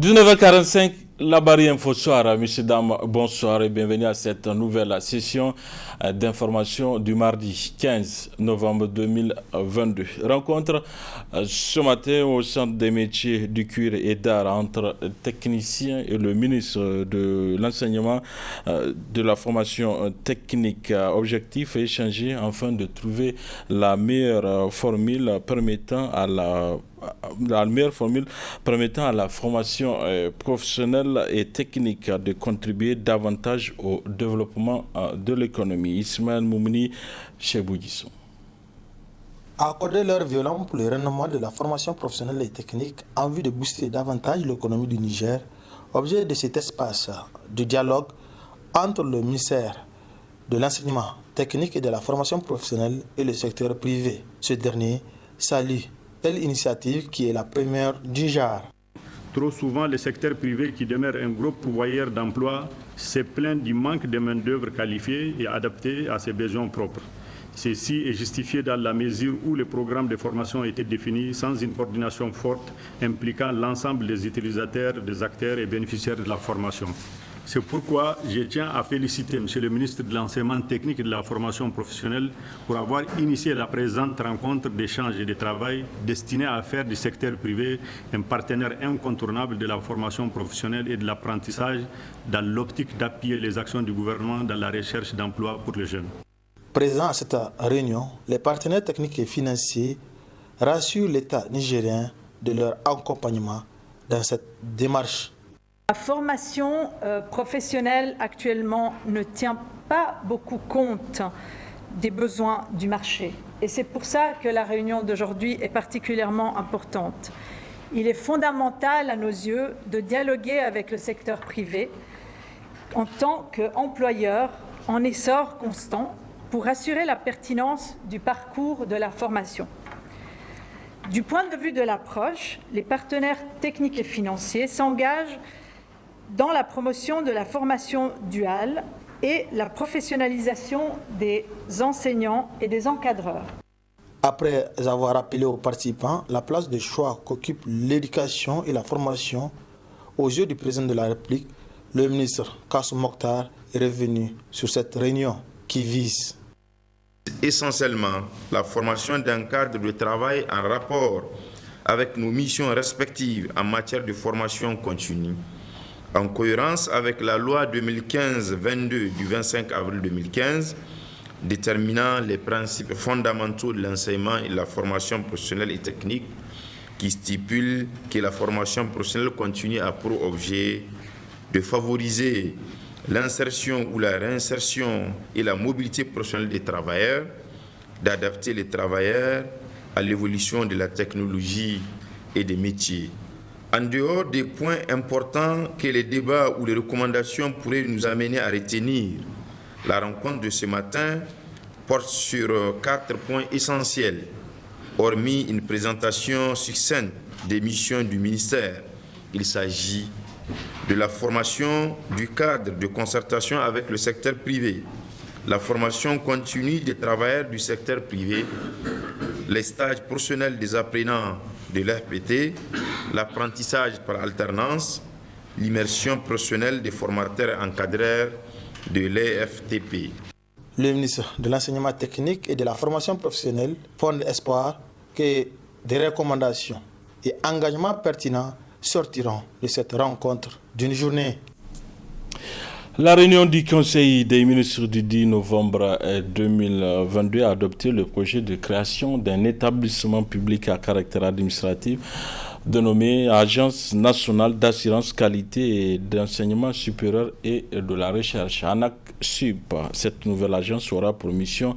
19h45, la barrière Info Soir. Messieurs, dames, bonsoir et bienvenue à cette nouvelle session d'information du mardi 15 novembre 2022. Rencontre ce matin au Centre des métiers du cuir et d'art entre techniciens et le ministre de l'enseignement de la formation technique. Objectif échanger afin de trouver la meilleure formule permettant à la formation professionnelle et technique de contribuer davantage au développement de l'économie. Ismaël Moumouni, chez Bouguissou. Accorder leur violon pour le renouvellement de la formation professionnelle et technique en vue de booster davantage l'économie du Niger, objet de cet espace de dialogue entre le ministère de l'enseignement technique et de la formation professionnelle et le secteur privé. Ce dernier salue telle initiative qui est la première du genre. Trop souvent, le secteur privé, qui demeure un gros pourvoyeur d'emplois, se plaint du manque de main-d'œuvre qualifiée et adaptée à ses besoins propres. Ceci est justifié dans la mesure où le programme de formation a été défini sans une coordination forte impliquant l'ensemble des utilisateurs, des acteurs et bénéficiaires de la formation. C'est pourquoi je tiens à féliciter M. le ministre de l'Enseignement technique et de la formation professionnelle pour avoir initié la présente rencontre d'échange et de travail destinée à faire du secteur privé un partenaire incontournable de la formation professionnelle et de l'apprentissage dans l'optique d'appuyer les actions du gouvernement dans la recherche d'emploi pour les jeunes. Présents à cette réunion, les partenaires techniques et financiers rassurent l'État nigérien de leur accompagnement dans cette démarche. La formation professionnelle actuellement ne tient pas beaucoup compte des besoins du marché. Et c'est pour ça que la réunion d'aujourd'hui est particulièrement importante. Il est fondamental à nos yeux de dialoguer avec le secteur privé en tant qu'employeur en essor constant pour assurer la pertinence du parcours de la formation. Du point de vue de l'approche, les partenaires techniques et financiers s'engagent dans la promotion de la formation duale et la professionnalisation des enseignants et des encadreurs. Après avoir rappelé aux participants la place de choix qu'occupe l'éducation et la formation aux yeux du président de la République, le ministre Kassoum Mokhtar est revenu sur cette réunion qui vise essentiellement la formation d'un cadre de travail en rapport avec nos missions respectives en matière de formation continue, en cohérence avec la loi 2015-22 du 25 avril 2015, déterminant les principes fondamentaux de l'enseignement et de la formation professionnelle et technique, qui stipule que la formation professionnelle continue a pour objet de favoriser l'insertion ou la réinsertion et la mobilité professionnelle des travailleurs, d'adapter les travailleurs à l'évolution de la technologie et des métiers. En dehors des points importants que les débats ou les recommandations pourraient nous amener à retenir, la rencontre de ce matin porte sur 4 points essentiels, hormis une présentation succincte des missions du ministère. Il s'agit de la formation du cadre de concertation avec le secteur privé, la formation continue des travailleurs du secteur privé, les stages professionnels des apprenants de l'RPT, l'apprentissage par alternance, l'immersion professionnelle des formateurs encadreurs de l'EFTP. Le ministre de l'Enseignement technique et de la formation professionnelle fonde espoir que des recommandations et engagements pertinents sortiront de cette rencontre d'une journée. La réunion du Conseil des ministres du 10 novembre 2022 a adopté le projet de création d'un établissement public à caractère administratif dénommé Agence nationale d'assurance qualité et d'enseignement supérieur et de la recherche, ANAQ-SUP. Cette nouvelle agence aura pour mission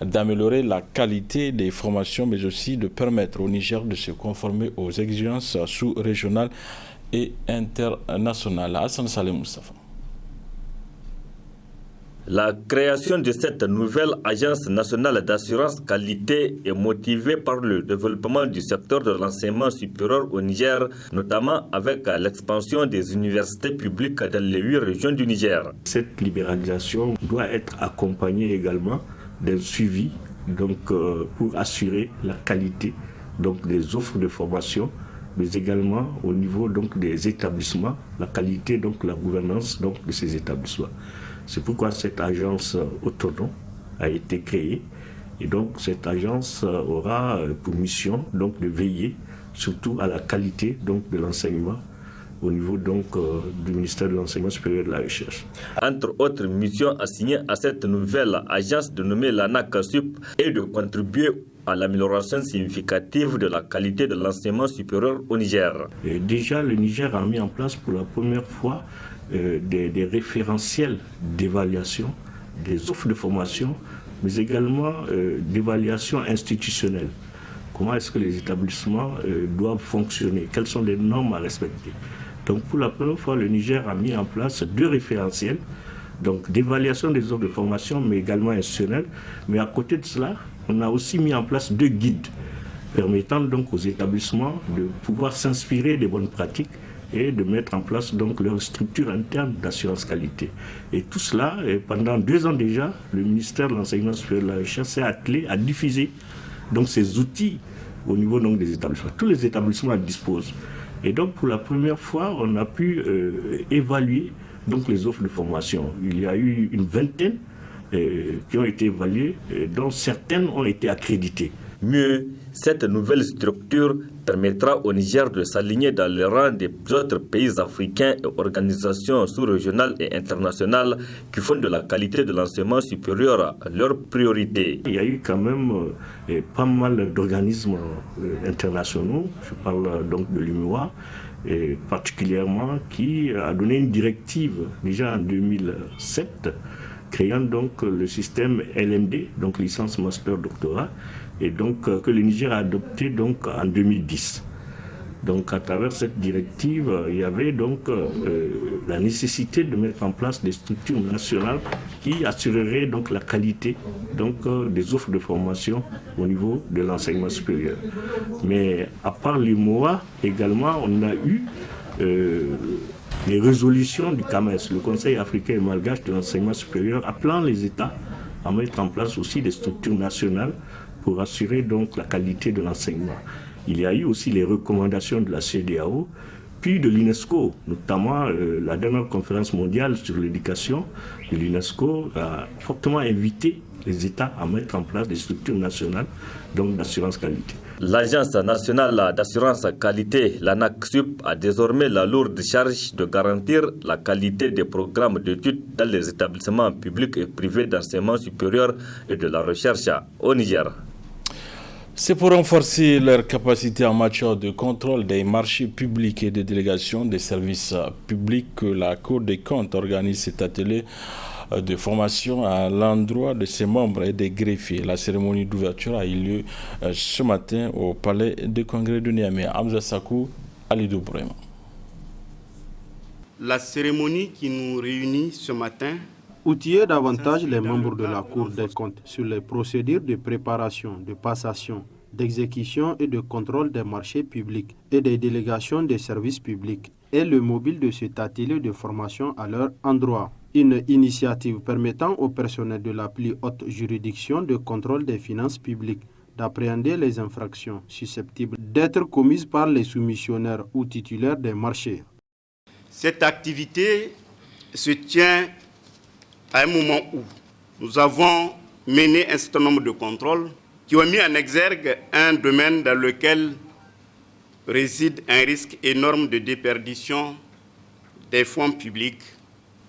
d'améliorer la qualité des formations, mais aussi de permettre au Niger de se conformer aux exigences sous-régionales et internationales. Hassan Saleh Moustapha. La création de cette nouvelle agence nationale d'assurance qualité est motivée par le développement du secteur de l'enseignement supérieur au Niger, notamment avec l'expansion des universités publiques dans les 8 régions du Niger. Cette libéralisation doit être accompagnée également d'un suivi pour assurer la qualité des offres de formation mais également au niveau donc des établissements, la qualité, donc la gouvernance donc de ces établissements. C'est pourquoi cette agence autonome a été créée. Et donc cette agence aura pour mission donc de veiller surtout à la qualité donc de l'enseignement au niveau donc du ministère de l'Enseignement supérieur et de la Recherche. Entre autres missions assignées à cette nouvelle agence dénommée l'ANAQ-SUP est de contribuer à l'amélioration significative de la qualité de l'enseignement supérieur au Niger. Et déjà, le Niger a mis en place pour la première fois des référentiels d'évaluation, des offres de formation, mais également d'évaluation institutionnelle. Comment est-ce que les établissements doivent fonctionner? Quelles sont les normes à respecter? Donc pour la première fois, le Niger a mis en place 2 référentiels donc d'évaluation des offres de formation, mais également institutionnelles. Mais à côté de cela, on a aussi mis en place 2 guides permettant donc aux établissements de pouvoir s'inspirer des bonnes pratiques et de mettre en place donc leur structure interne d'assurance qualité. Et tout cela, pendant 2 ans déjà, le ministère de l'Enseignement supérieur et de la Recherche s'est attelé à diffuser donc ces outils au niveau donc des établissements. Tous les établissements en disposent. Et donc pour la première fois, on a pu évaluer donc les offres de formation. Il y a eu une vingtaine qui ont été évaluées, dont certaines ont été accréditées. Mieux, cette nouvelle structure permettra au Niger de s'aligner dans les rangs des autres pays africains et organisations sous-régionales et internationales qui font de la qualité de l'enseignement supérieur leur priorité. Il y a eu quand même pas mal d'organismes internationaux, je parle donc de l'UMOA, et particulièrement qui a donné une directive déjà en 2007, créant donc le système LMD, donc licence master doctorat, et donc que le Niger a adopté donc en 2010. Donc à travers cette directive, il y avait donc la nécessité de mettre en place des structures nationales qui assureraient donc la qualité donc des offres de formation au niveau de l'enseignement supérieur. Mais à part l'UMOA, également on a eu les résolutions du CAMES, le Conseil africain et malgache de l'enseignement supérieur, appelant les États à mettre en place aussi des structures nationales pour assurer donc la qualité de l'enseignement. Il y a eu aussi les recommandations de la CEDEAO, puis de l'UNESCO, notamment la dernière conférence mondiale sur l'éducation de l'UNESCO a fortement invité les États à mettre en place des structures nationales donc d'assurance qualité. L'Agence nationale d'assurance qualité, l'ANAQ-SUP, a désormais la lourde charge de garantir la qualité des programmes d'études dans les établissements publics et privés d'enseignement supérieur et de la recherche au Niger. C'est pour renforcer leur capacité en matière de contrôle des marchés publics et des délégations des services publics que la Cour des comptes organise cet atelier de formation à l'endroit de ses membres et des greffiers. La cérémonie d'ouverture a eu lieu ce matin au Palais de Congrès de Niamey. Hamza Sakou, Alidou Brema. La cérémonie qui nous réunit ce matin outiller davantage les membres de la Cour des comptes sur les procédures de préparation, de passation, d'exécution et de contrôle des marchés publics et des délégations des services publics est le mobile de cet atelier de formation à leur endroit. Une initiative permettant au personnel de la plus haute juridiction de contrôle des finances publiques d'appréhender les infractions susceptibles d'être commises par les soumissionnaires ou titulaires des marchés. Cette activité se tient à un moment où nous avons mené un certain nombre de contrôles qui ont mis en exergue un domaine dans lequel réside un risque énorme de déperdition des fonds publics,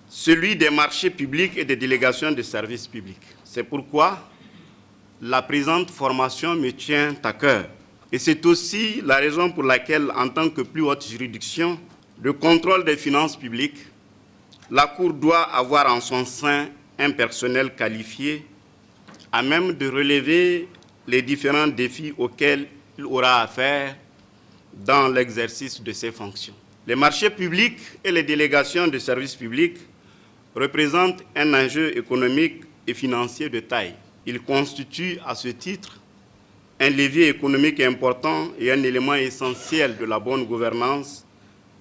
celui des marchés publics et des délégations de services publics. C'est pourquoi la présente formation me tient à cœur. Et c'est aussi la raison pour laquelle, en tant que plus haute juridiction de contrôle des finances publiques, la Cour doit avoir en son sein un personnel qualifié à même de relever les différents défis auxquels il aura à faire dans l'exercice de ses fonctions. Les marchés publics et les délégations de services publics représentent un enjeu économique et financier de taille. Ils constituent à ce titre un levier économique important et un élément essentiel de la bonne gouvernance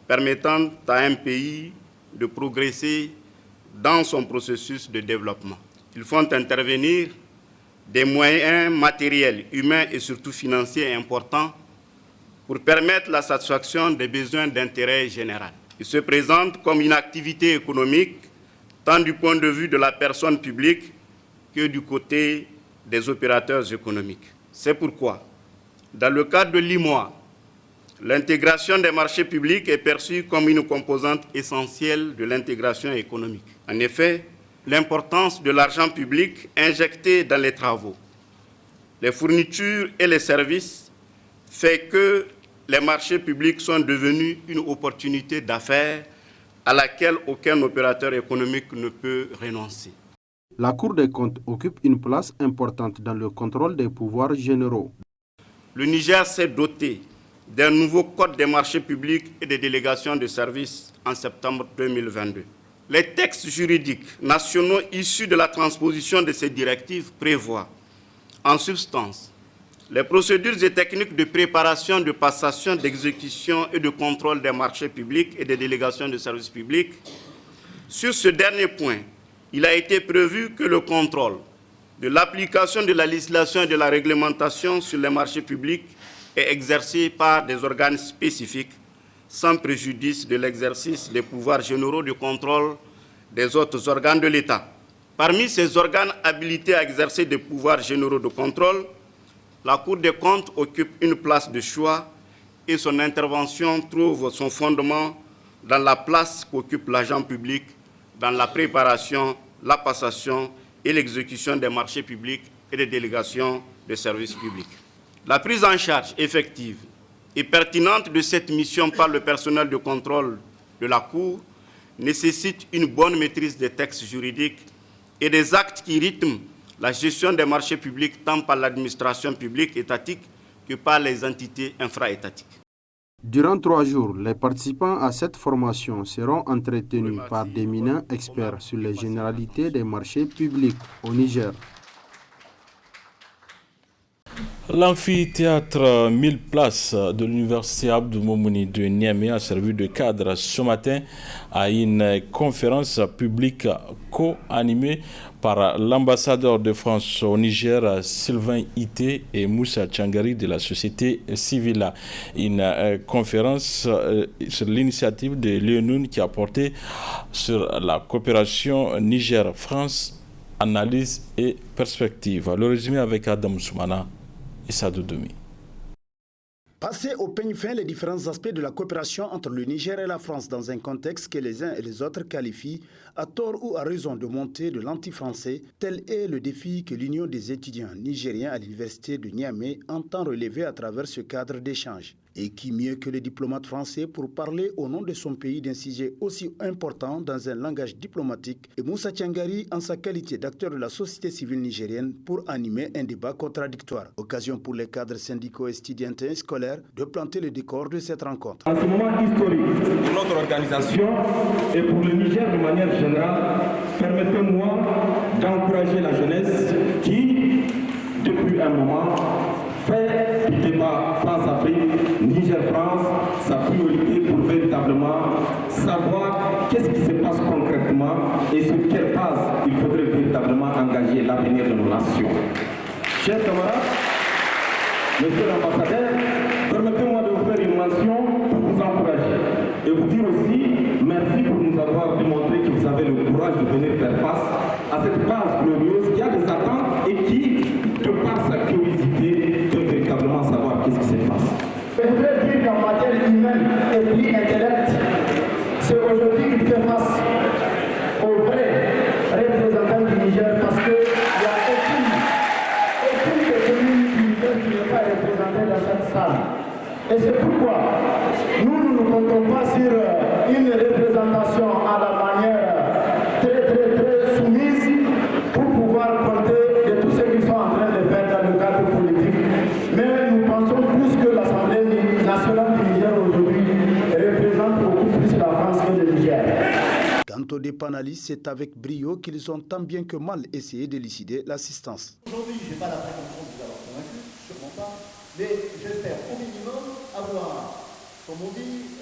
permettant à un pays de progresser dans son processus de développement. Ils font intervenir des moyens matériels, humains et surtout financiers importants pour permettre la satisfaction des besoins d'intérêt général. Il se présente comme une activité économique tant du point de vue de la personne publique que du côté des opérateurs économiques. C'est pourquoi, dans le cadre de l'IMOA, l'intégration des marchés publics est perçue comme une composante essentielle de l'intégration économique. En effet, l'importance de l'argent public injecté dans les travaux, les fournitures et les services fait que les marchés publics sont devenus une opportunité d'affaires à laquelle aucun opérateur économique ne peut renoncer. La Cour des comptes occupe une place importante dans le contrôle des pouvoirs généraux. Le Niger s'est doté d'un nouveau code des marchés publics et des délégations de services en septembre 2022. Les textes juridiques nationaux issus de la transposition de ces directives prévoient, en substance, les procédures et techniques de préparation, de passation, d'exécution et de contrôle des marchés publics et des délégations de services publics. Sur ce dernier point, il a été prévu que le contrôle de l'application de la législation et de la réglementation sur les marchés publics est exercé par des organes spécifiques, sans préjudice de l'exercice des pouvoirs généraux de contrôle des autres organes de l'État. Parmi ces organes habilités à exercer des pouvoirs généraux de contrôle, la Cour des comptes occupe une place de choix et son intervention trouve son fondement dans la place qu'occupe l'agent public dans la préparation, la passation et l'exécution des marchés publics et des délégations de services publics. La prise en charge effective et pertinente de cette mission par le personnel de contrôle de la Cour nécessite une bonne maîtrise des textes juridiques et des actes qui rythment la gestion des marchés publics tant par l'administration publique étatique que par les entités infra-étatiques. Durant 3 jours, les participants à cette formation seront entretenus par d'éminents experts sur les généralités des marchés publics au Niger. L'amphithéâtre 1000 places de l'université Abdou Moumouni de Niamey a servi de cadre ce matin à une conférence publique co-animée par l'ambassadeur de France au Niger, Sylvain Ité, et Moussa Tchangari de la société civile. Une conférence sur l'initiative de l'ONU qui a porté sur la coopération Niger-France, analyse et perspective. Le résumé avec Adam Soumana et Sadou Doumi. Passer au peigne fin les différents aspects de la coopération entre le Niger et la France dans un contexte que les uns et les autres qualifient, à tort ou à raison, de montée de l'anti-français, tel est le défi que l'Union des étudiants nigériens à l'université de Niamey entend relever à travers ce cadre d'échange. Et qui mieux que les diplomates français pour parler au nom de son pays d'un sujet aussi important dans un langage diplomatique, et Moussa Tchangari en sa qualité d'acteur de la société civile nigérienne pour animer un débat contradictoire. Occasion pour les cadres syndicaux, étudiantins et scolaires de planter le décor de cette rencontre. En ce moment historique pour notre organisation et pour le Niger de manière générale, permettez-moi d'encourager la jeunesse qui, depuis un moment, fait du débat France-Afrique, Niger-France, sa priorité pour véritablement savoir qu'est-ce qui se passe concrètement et sur quelle base il faudrait véritablement engager l'avenir de nos nations. Chers camarades, monsieur l'ambassadeur, permettez-moi de vous faire une mention pour vous encourager et vous dire aussi merci pour nous avoir démontré que vous avez le courage de venir faire face à cette base glorieuse qui a des attentes et qui, de par sa curiosité, peut véritablement savoir qu'est-ce qui se passe. Je voudrais dire qu'en matière humaine et puis intellect, c'est aujourd'hui qu'il fait face aux vrais représentants du Niger parce qu'il n'y a aucune des communes du Niger qui n'est pas représentée dans cette salle. Et c'est pourquoi nous ne comptons pas sur une représentation à la manière très soumise pour pouvoir compter de tout ce qu'ils sont en train de faire dans le cadre politique. Mais nous pensons plus que l'Assemblée nationale du Niger aujourd'hui représente beaucoup plus la France que le Niger. Quant aux dépanalistes, c'est avec brio qu'ils ont tant bien que mal essayé d'élucider l'assistance. Aujourd'hui, je n'ai pas la prétention de vous avoir convaincu, sûrement pas, mais j'espère au minimum avoir, comme on dit,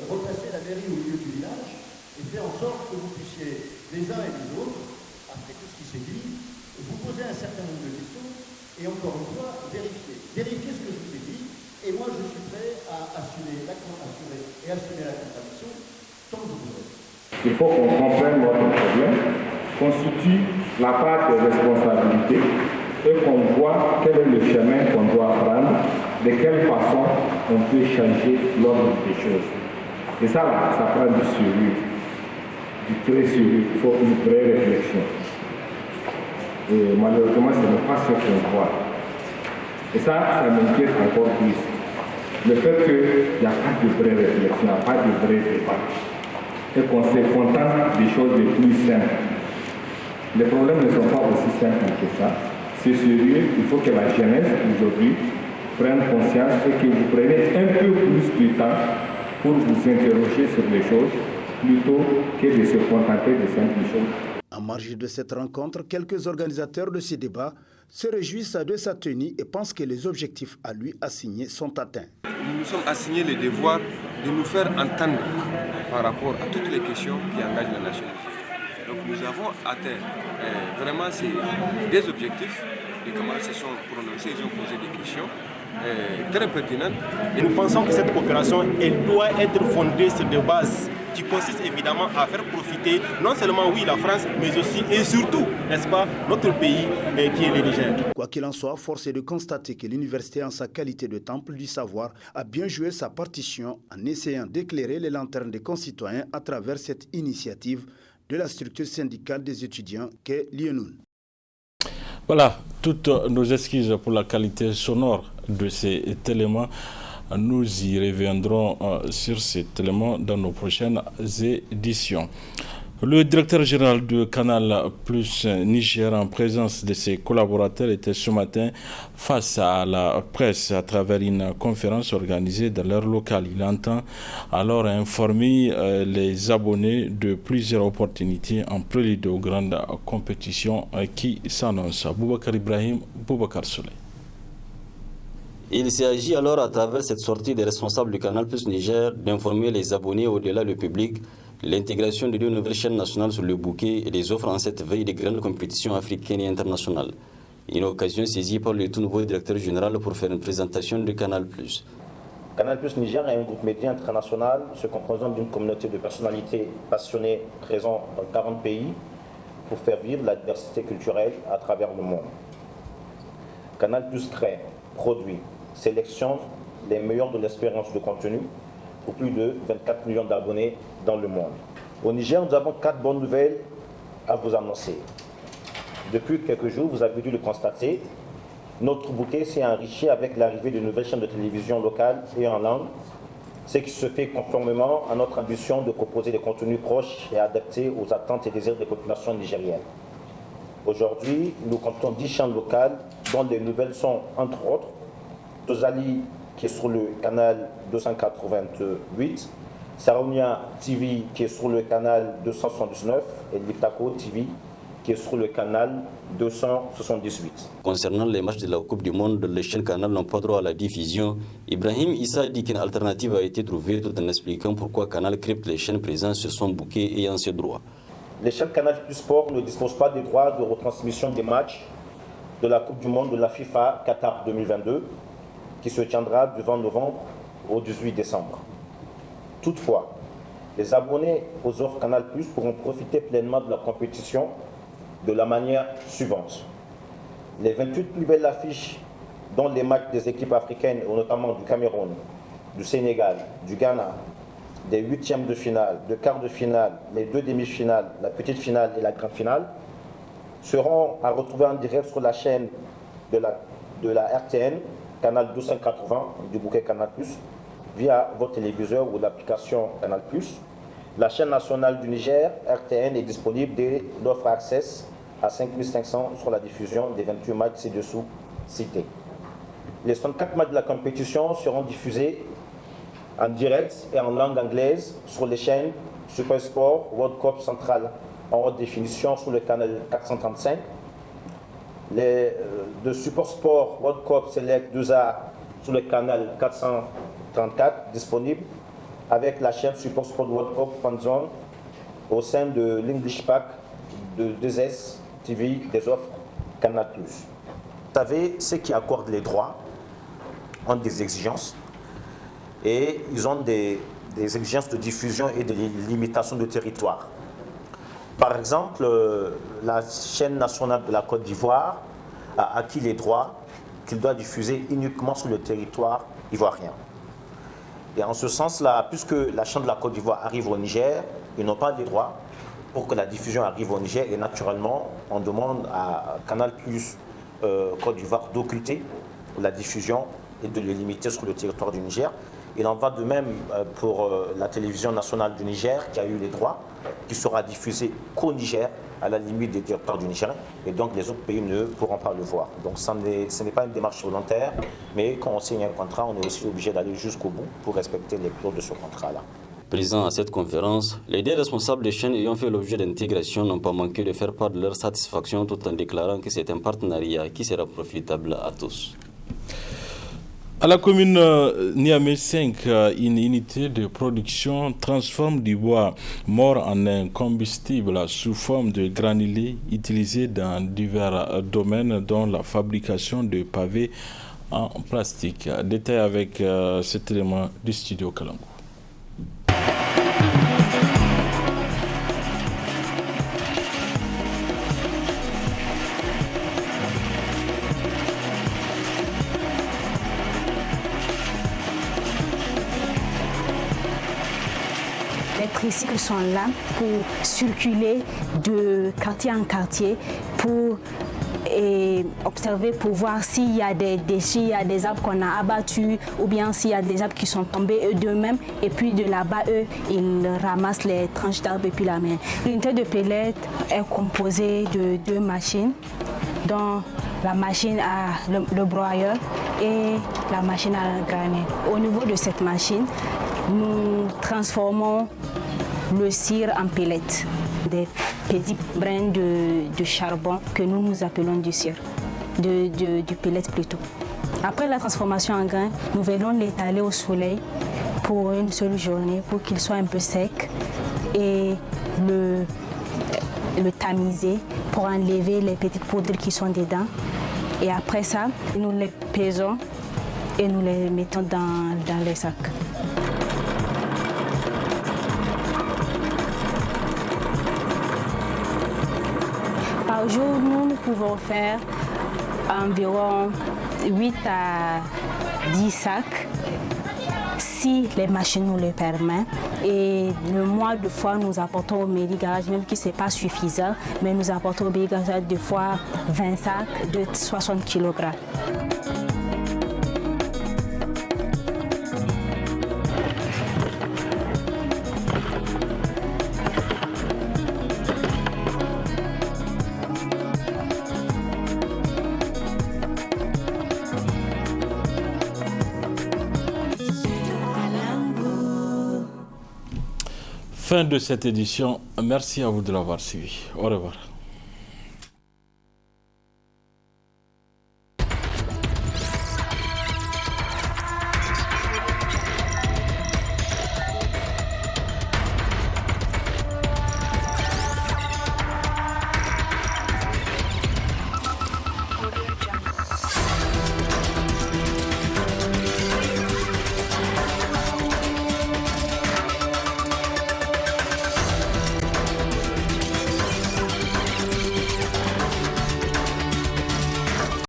replacer la mairie au milieu du village et faire en sorte que vous puissiez, les uns et les autres, après tout ce qui s'est dit, vous poser un certain nombre de questions et encore une fois, vérifier ce que je vous ai dit Et moi, je suis prêt à assumer la contradiction tant que vous voudrez. Il faut qu'on comprenne notre problème, qu'on situe la part des responsabilités et qu'on voit quel est le chemin qu'on doit prendre, de quelle façon on peut changer l'ordre des choses. Et ça, ça prend du sérieux, du très sérieux. Il faut une vraie réflexion. Et malheureusement, ce n'est pas ce qu'on voit. Et ça m'inquiète encore plus. Le fait qu'il n'y a pas de vraie réflexion, il n'y a pas de vrai débat. Et qu'on se contente des choses les plus simples. Les problèmes ne sont pas aussi simples que ça. C'est sérieux, il faut que la jeunesse aujourd'hui prenne conscience et que vous preniez un peu plus de temps pour vous interroger sur les choses plutôt que de se contenter de simples choses. En marge de cette rencontre, quelques organisateurs de ces débats se réjouissent de sa tenue et pensent que les objectifs à lui assignés sont atteints. Nous nous sommes assignés le devoir de nous faire entendre par rapport à toutes les questions qui engagent la nation. Donc nous avons atteint vraiment des objectifs. Les camarades se sont prononcés, ils ont posé des questions très pertinentes. Et nous pensons que cette coopération, elle doit être fondée sur des bases qui consistent évidemment à faire profiter non seulement la France, mais aussi et surtout, n'est-ce pas, notre pays qui est le Niger. Quoi qu'il en soit, force est de constater que l'université, en sa qualité de temple du savoir, a bien joué sa partition en essayant d'éclairer les lanternes des concitoyens à travers cette initiative de la structure syndicale des étudiants qu'est l'IENUN. Voilà, toutes nos excuses pour la qualité sonore de cet élément. Nous y reviendrons sur cet élément dans nos prochaines éditions. Le directeur général de Canal Plus Niger, en présence de ses collaborateurs, était ce matin face à la presse à travers une conférence organisée dans leur local. Il entend alors informer les abonnés de plusieurs opportunités en prélude aux grandes compétitions qui s'annoncent. Boubacar Ibrahim, Boubacar Soleil. Il s'agit alors, à travers cette sortie des responsables du Canal Plus Niger, d'informer les abonnés au-delà du public l'intégration de deux nouvelles chaînes nationales sur le bouquet et les offres en cette veille des grandes compétitions africaines et internationales. Une occasion saisie par le tout nouveau directeur général pour faire une présentation de Canal Plus. Canal Plus Niger est un groupe média international se composant d'une communauté de personnalités passionnées présentes dans 40 pays pour faire vivre la diversité culturelle à travers le monde. Canal Plus crée, produit, sélectionne les meilleurs de l'expérience de contenu pour plus de 24 millions d'abonnés dans le monde. Au Niger, nous avons 4 bonnes nouvelles à vous annoncer. Depuis quelques jours, vous avez dû le constater, notre bouquet s'est enrichi avec l'arrivée de nouvelles chaînes de télévision locales et en langue, ce qui se fait conformément à notre ambition de proposer des contenus proches et adaptés aux attentes et désirs des populations nigériennes. Aujourd'hui, nous comptons 10 chaînes locales dont les nouvelles sont, entre autres, Tozali, qui est sur le canal 288, Saronia TV, qui est sur le canal 279, et Liptako TV, qui est sur le canal 278. Concernant les matchs de la Coupe du Monde, les chaînes Canal n'ont pas droit à la diffusion. Ibrahim Issa dit qu'une alternative a été trouvée tout en expliquant pourquoi Canal crypte les chaînes présentes sur son bouquet ayant ses droits. Les chaînes Canal Plus Sport ne disposent pas des droits de retransmission des matchs de la Coupe du Monde de la FIFA Qatar 2022, qui se tiendra du 20 novembre au 18 décembre. Toutefois, les abonnés aux offres Canal Plus pourront profiter pleinement de la compétition de la manière suivante. Les 28 plus belles affiches, dont les matchs des équipes africaines, notamment du Cameroun, du Sénégal, du Ghana, des huitièmes de finale, de quart de finale, les 2 demi-finales, la petite finale et la grande finale, seront à retrouver en direct sur la chaîne de la RTN, canal 280 du bouquet Canal+, via votre téléviseur ou l'application Canal+. La chaîne nationale du Niger, RTN, est disponible dès l'offre Access à 5500 sur la diffusion des 28 matchs ci-dessous cités. Les 64 matchs de la compétition seront diffusés en direct et en langue anglaise sur les chaînes Super Sport, World Cup Central en haute définition sur le canal 435, de Super Sport World Cup Select 2A sur le canal 434 disponible avec la chaîne Super Sport World Cup Fan Zone au sein de l'English Pack de 2S TV des offres Canal+. Vous savez, ceux qui accordent les droits ont des exigences et ils ont des exigences de diffusion et de limitation de territoire. Par exemple, la chaîne nationale de la Côte d'Ivoire a acquis les droits qu'il doit diffuser uniquement sur le territoire ivoirien. Et en ce sens-là, puisque la chaîne de la Côte d'Ivoire arrive au Niger, ils n'ont pas les droits pour que la diffusion arrive au Niger. Et naturellement, on demande à Canal+ Côte d'Ivoire d'occulter la diffusion et de le limiter sur le territoire du Niger. Il en va de même pour la télévision nationale du Niger qui a eu les droits, qui sera diffusée qu'au Niger, à la limite des territoires du Niger, et donc les autres pays ne pourront pas le voir. Donc ce n'est pas une démarche volontaire, mais quand on signe un contrat, on est aussi obligé d'aller jusqu'au bout pour respecter les clauses de ce contrat-là. Présents à cette conférence, les deux responsables des chaînes ayant fait l'objet d'intégration n'ont pas manqué de faire part de leur satisfaction tout en déclarant que c'est un partenariat qui sera profitable à tous. À la commune Niamey 5, une unité de production transforme du bois mort en un combustible sous forme de granulés utilisé dans divers domaines dont la fabrication de pavés en plastique. Détail avec cet élément du studio Kalangu. Les tricycles sont là pour circuler de quartier en quartier, pour observer, pour voir s'il y a des déchets, il y a des arbres qu'on a abattus ou bien s'il y a des arbres qui sont tombés d'eux-mêmes. Et puis de là-bas, eux, ils ramassent les tranches d'arbres et puis la main. L'unité de pellet est composée de 2 machines, dont la machine à le broyeur et la machine à granuler. Au niveau de cette machine, nous transformons le cire en pellets, des petits brins de charbon que nous appelons du cire, du pellet plutôt. Après la transformation en grains, nous venons l'étaler au soleil pour une seule journée pour qu'il soit un peu sec et le tamiser pour enlever les petites poudres qui sont dedans. Et après ça, nous les pesons et nous les mettons dans les sacs. Par jour, nous pouvons faire environ 8 à 10 sacs si les machines nous le permettent. Et le mois de fois, nous apportons au mairie garage, même si ce n'est pas suffisant, mais nous apportons au mairie garage des fois 20 sacs de 60 kg. Fin de cette édition. Merci à vous de l'avoir suivi. Au revoir.